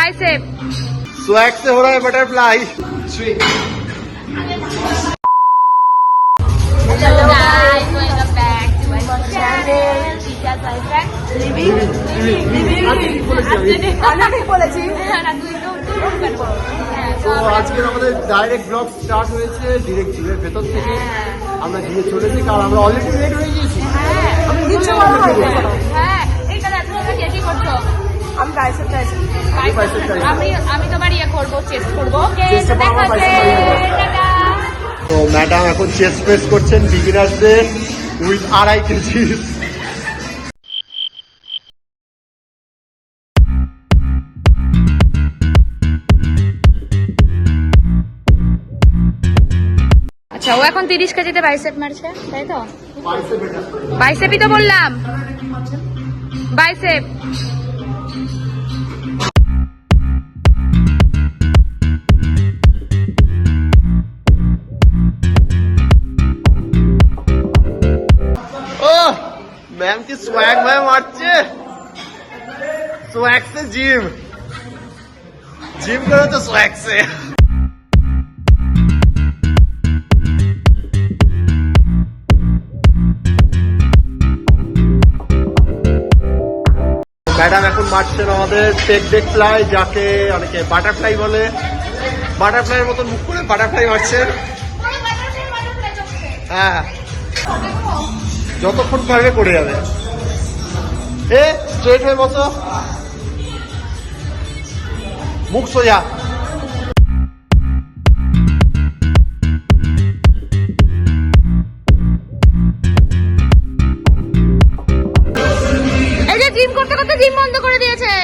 Bicep. Swag से हो रहा है butterfly. Swing. Hello guys, welcome back to my channel. टीका साइफर लिविंग অনেক বলেছি না তুই করবো। তো আজকে আমাদের ডাইরেক্ট ব্লগ স্টার্ট হয়েছে ডিরেক্ট জিমের ভেতর থেকে। আমরা জিমে চলেছি কারণ আমরা অলরেডি রেডি হয়ে গিয়েছি। হ্যাঁ এই দাদা তোমরা কি করছো? আমি বাইসেপ আমি তোমার ইয়ে করবো, চেস্ট করবো। ওকে দেখা যাবে। তো ম্যাডাম এখন চেস্ট প্রেস করছেন বিগিনারদের উইথ 2.5 কেজি। আচ্ছা ও এখন 30 কেজিতে বাইসেপ মারছে, তাই তো? বাইসেপই তো বললাম, বাইসেপ। मैम की स्वैग मैम अच्छे स्वैग से जिम करो तो स्वैग से। ম্যাডাম এখন মারছেন আমাদের টেক ডেক ফ্লাই, যাকে অনেকে বাটারফ্লাই বলে। বাটারফ্লাইয়ের মতন মুখ করে বাটারফ্লাই মারছেন। হ্যাঁ যতক্ষণ পারবে করে যাবে। এ স্ট্রেট হয়ে বসো, মুখ সোজা। এই যে জিম করতে করতে জিম বন্ধ করে দিয়েছে।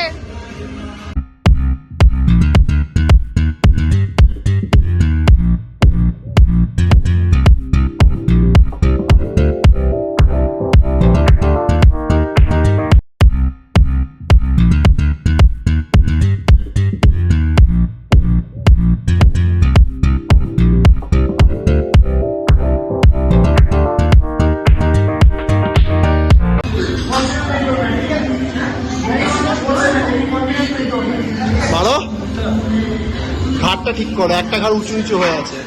মারো, ঘাটটা ঠিক করো, একটা ঘাড় উঁচু নিচু হয়ে আছে।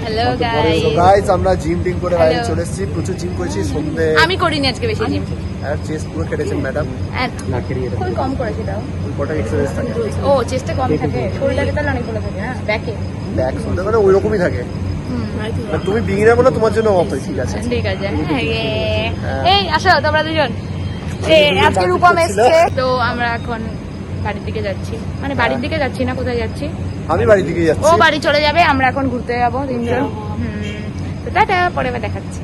হ্যালো গাইস, আমরা জিম টিম করে বাইরে চলে এসেছি। প্রচুর জিম করেছি সন্ধ্যে। আমি করিনি আজকে বেশি জিম। আর চেস্ট পুরো কেটেছেন ম্যাডাম। না কেরিয়ে খুব কম করেছি তাও। কটা এক্সারসাইজ থাকে? ও চেস্টে কম থাকে, শোল্ডারে তাহলে অনেক ভালো থাকে। হ্যাঁ ব্যাকে ব্যাক শুনতে মানে ওই রকমই থাকে। তুমি বিগিনার বলে তোমার জন্য অতই ঠিক আছে। ঠিক আছে। এই আসো তোমরা দুজন। আজকে রূপম এসছে, তো আমরা এখন বাড়ির দিকে যাচ্ছি। মানে বাড়ির দিকে যাচ্ছি না, কোথায় যাচ্ছি? আমি বাড়ির দিকে যাচ্ছি। ও বাড়ি চলে যাবে, আমরা এখন ঘুরতে যাবো তিনজন। তো টাটা, পরে দেখাচ্ছি।